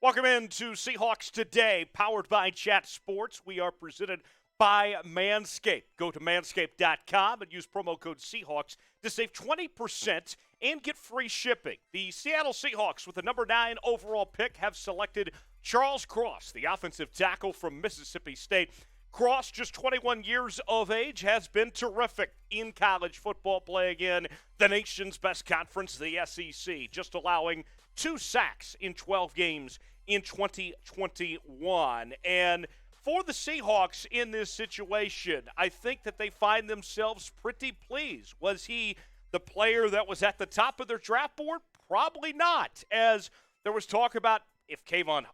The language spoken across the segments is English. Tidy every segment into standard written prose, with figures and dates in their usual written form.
Welcome into Seahawks Today, powered by Chat Sports. We are presented by Manscaped. Go to manscaped.com and use promo code Seahawks to save 20% and get free shipping. The Seattle Seahawks, with the number 9 overall pick, have selected Charles Cross, the offensive tackle from Mississippi State. Cross, just 21 years of age, has been terrific in college football, playing in the nation's best conference, the SEC, just allowing 2 sacks in 12 games in 2021. And for the Seahawks in this situation, I think that they find themselves pretty pleased. Was he the player that was at the top of their draft board? Probably not, as there was talk about if Kayvon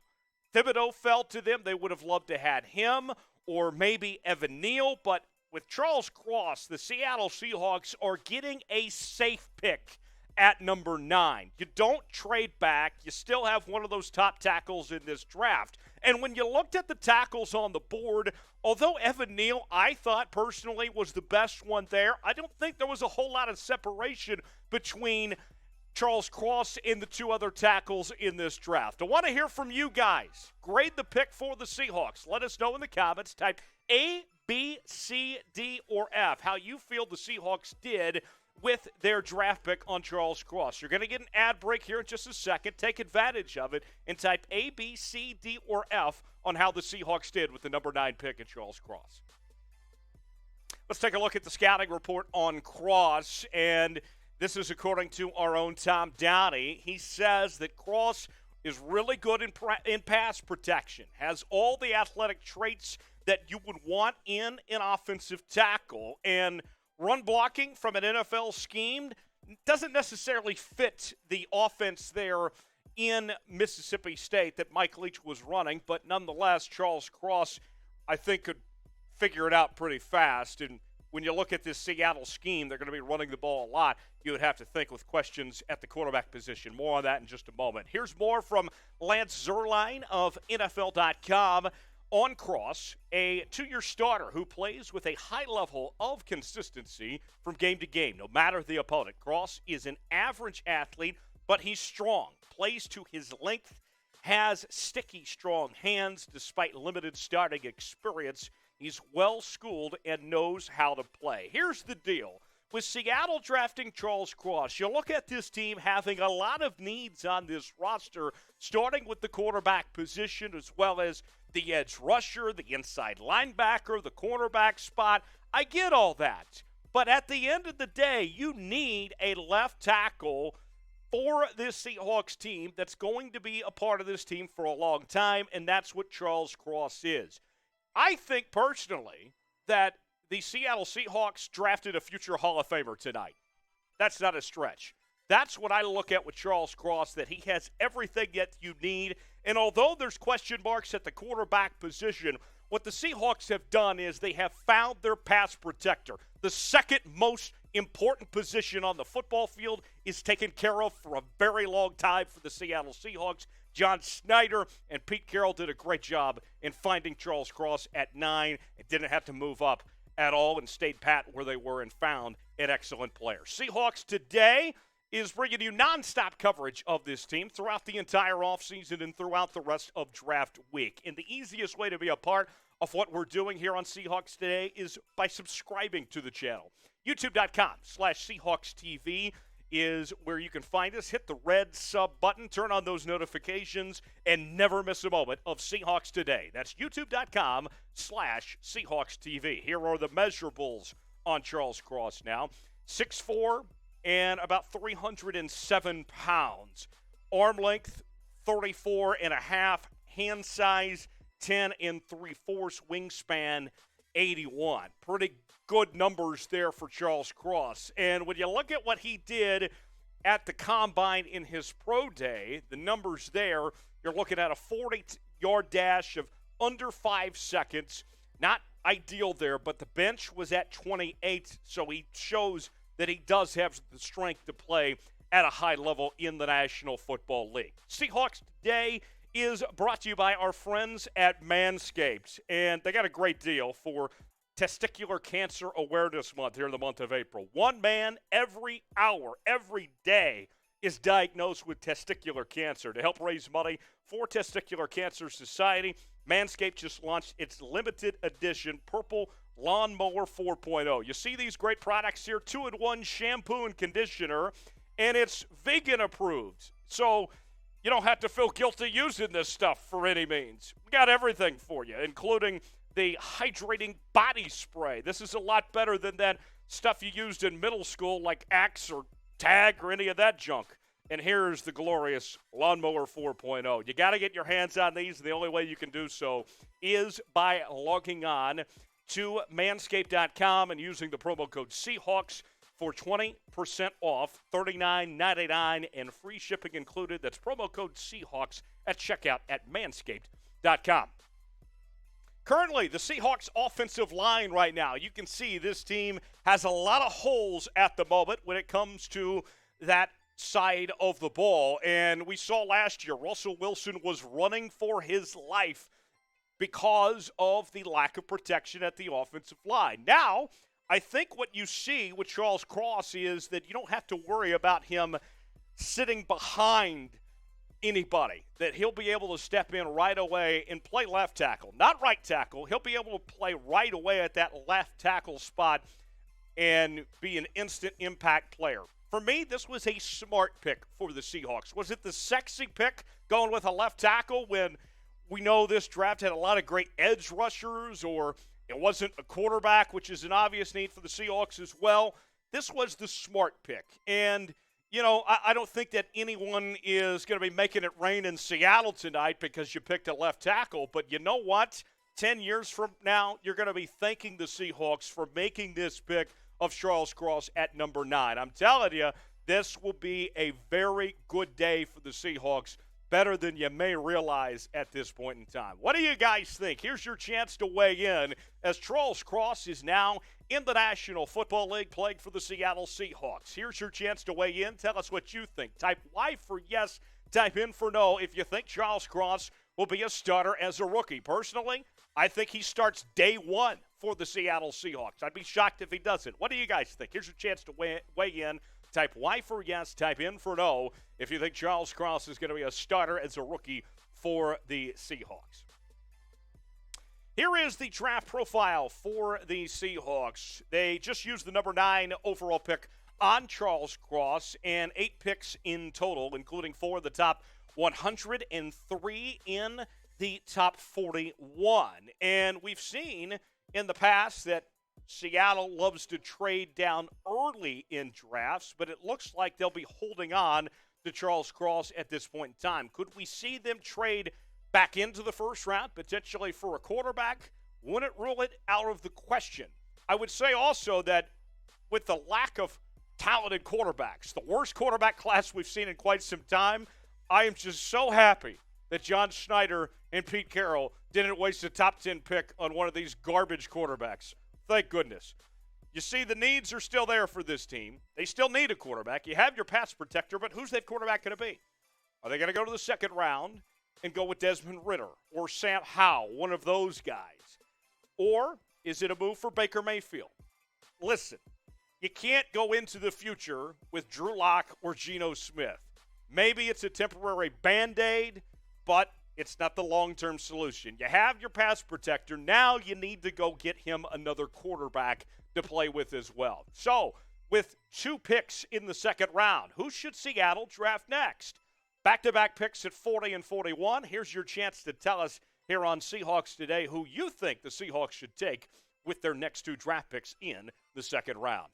Thibodeau fell to them, they would have loved to have had him, or maybe Evan Neal. But with Charles Cross, the Seattle Seahawks are getting a safe pick at number 9. You don't trade back. You still have one of those top tackles in this draft. And when you looked at the tackles on the board, although Evan Neal, I thought personally, was the best one there, I don't think there was a whole lot of separation between Charles Cross and the 2 other tackles in this draft. I want to hear from you guys. Grade the pick for the Seahawks. Let us know in the comments. Type A, B, C, D, or F how you feel the Seahawks did with their draft pick on Charles Cross. You're going to get an ad break here in just a second. Take advantage of it and type A, B, C, D, or F on how the Seahawks did with the number 9 pick in Charles Cross. Let's take a look at the scouting report on Cross, and this is according to our own Tom Downey. He says that Cross is really good in pass protection, has all the athletic traits that you would want in an offensive tackle, and run blocking from an NFL scheme doesn't necessarily fit the offense there in Mississippi State that Mike Leach was running, but nonetheless, Charles Cross, I think, could figure it out pretty fast. And when you look at this Seattle scheme, they're going to be running the ball a lot. You would have to think with questions at the quarterback position. More on that in just a moment. Here's more from Lance Zierlein of NFL.com. On Cross, a 2-year starter who plays with a high level of consistency from game to game, no matter the opponent. Cross is an average athlete, but he's strong, plays to his length, has sticky, strong hands despite limited starting experience. He's well-schooled and knows how to play. Here's the deal. With Seattle drafting Charles Cross, you look at this team having a lot of needs on this roster, starting with the quarterback position as well as the edge rusher, the inside linebacker, the cornerback spot. I get all that. But at the end of the day, you need a left tackle for this Seahawks team that's going to be a part of this team for a long time, and that's what Charles Cross is. I think personally that the Seattle Seahawks drafted a future Hall of Famer tonight. That's not a stretch. That's what I look at with Charles Cross, that he has everything that you need. And although there's question marks at the quarterback position, what the Seahawks have done is they have found their pass protector. The second most important position on the football field is taken care of for a very long time for the Seattle Seahawks. John Schneider and Pete Carroll did a great job in finding Charles Cross at 9 and didn't have to move up at all and stayed pat where they were and found an excellent player. Seahawks Today is bringing you nonstop coverage of this team throughout the entire offseason and throughout the rest of draft week. And the easiest way to be a part of what we're doing here on Seahawks Today is by subscribing to the channel. YouTube.com/SeahawksTV is where you can find us. Hit the red sub button, turn on those notifications, and never miss a moment of Seahawks Today. That's YouTube.com/SeahawksTV. Here are the measurables on Charles Cross now. 6'4", and about 307 pounds. Arm length, 34 and a half. Hand size, 10 3/4. Wingspan, 81. Pretty good numbers there for Charles Cross. And when you look at what he did at the Combine in his pro day, the numbers there, you're looking at a 40-yard dash of under 5 seconds. Not ideal there, but the bench was at 28, so he shows that he does have the strength to play at a high level in the National Football League. Seahawks Today is brought to you by our friends at Manscaped, and they got a great deal for Testicular Cancer Awareness Month here in the month of April. One man every hour, every day is diagnosed with testicular cancer. To help raise money for Testicular Cancer Society, Manscaped just launched its limited edition Purple Lawnmower 4.0. You see these great products here, 2-in-1 shampoo and conditioner, and it's vegan approved. So you don't have to feel guilty using this stuff for any means. We got everything for you, including the hydrating body spray. This is a lot better than that stuff you used in middle school like Axe or Tag or any of that junk. And here's the glorious Lawnmower 4.0. You got to get your hands on these. The only way you can do so is by logging on to manscaped.com and using the promo code Seahawks for 20% off, $39.99, and free shipping included. That's promo code Seahawks at checkout at manscaped.com. Currently, the Seahawks offensive line right now, you can see this team has a lot of holes at the moment when it comes to that side of the ball. And we saw last year, Russell Wilson was running for his life because of the lack of protection at the offensive line. Now, I think what you see with Charles Cross is that you don't have to worry about him sitting behind anybody, that he'll be able to step in right away and play left tackle, not right tackle. He'll be able to play right away at that left tackle spot and be an instant impact player. For me, this was a smart pick for the Seahawks. Was it the sexy pick going with a left tackle when we know this draft had a lot of great edge rushers, or it wasn't a quarterback, which is an obvious need for the Seahawks as well? This was the smart pick. And you know, I don't think that anyone is going to be making it rain in Seattle tonight because you picked a left tackle. But you know what? 10 years from now, you're going to be thanking the Seahawks for making this pick of Charles Cross at number 9. I'm telling you, this will be a very good day for the Seahawks, better than you may realize at this point in time. What do you guys think? Here's your chance to weigh in as Charles Cross is now in the National Football League playing for the Seattle Seahawks. Here's your chance to weigh in. Tell us what you think. Type Y for yes, type in for no if you think Charles Cross will be a starter as a rookie. Personally, I think he starts day one for the Seattle Seahawks. I'd be shocked if he doesn't. What do you guys think? Here's your chance to weigh in. Type Y for yes, type in for no if you think Charles Cross is going to be a starter as a rookie for the Seahawks. Here is the draft profile for the Seahawks. They just used the number 9 overall pick on Charles Cross, and 8 picks in total, including 4 of the top 100 and 3 in the top 41. And we've seen in the past that Seattle loves to trade down early in drafts, but it looks like they'll be holding on to Charles Cross at this point in time. Could we see them trade back into the first round, potentially for a quarterback? Wouldn't rule it out of the question. I would say also that with the lack of talented quarterbacks, the worst quarterback class we've seen in quite some time, I am just so happy that John Schneider and Pete Carroll didn't waste a top 10 pick on one of these garbage quarterbacks. Thank goodness. You see, the needs are still there for this team. They still need a quarterback. You have your pass protector, but who's that quarterback going to be? Are they going to go to the second round and go with Desmond Ridder or Sam Howell, one of those guys? Or is it a move for Baker Mayfield? Listen, you can't go into the future with Drew Lock or Geno Smith. Maybe it's a temporary Band-Aid, but it's not the long-term solution. You have your pass protector. Now you need to go get him another quarterback to play with as well. So, with 2 picks in the second round, who should Seattle draft next? Back-to-back picks at 40 and 41. Here's your chance to tell us here on Seahawks Today who you think the Seahawks should take with their next 2 draft picks in the second round.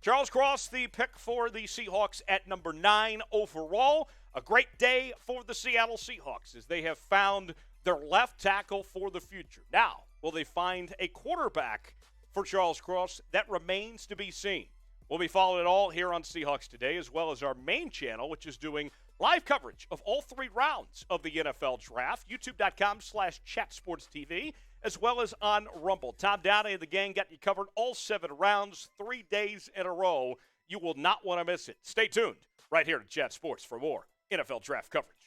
Charles Cross, the pick for the Seahawks at number 9 overall. A great day for the Seattle Seahawks as they have found their left tackle for the future. Now, will they find a quarterback for Charles Cross? That remains to be seen. We'll be following it all here on Seahawks Today, as well as our main channel, which is doing live coverage of all 3 rounds of the NFL Draft, youtube.com/chatsportstv, as well as on Rumble. Tom Downey and the gang got you covered all 7 rounds, 3 days in a row. You will not want to miss it. Stay tuned right here to Chat Sports for more NFL Draft coverage.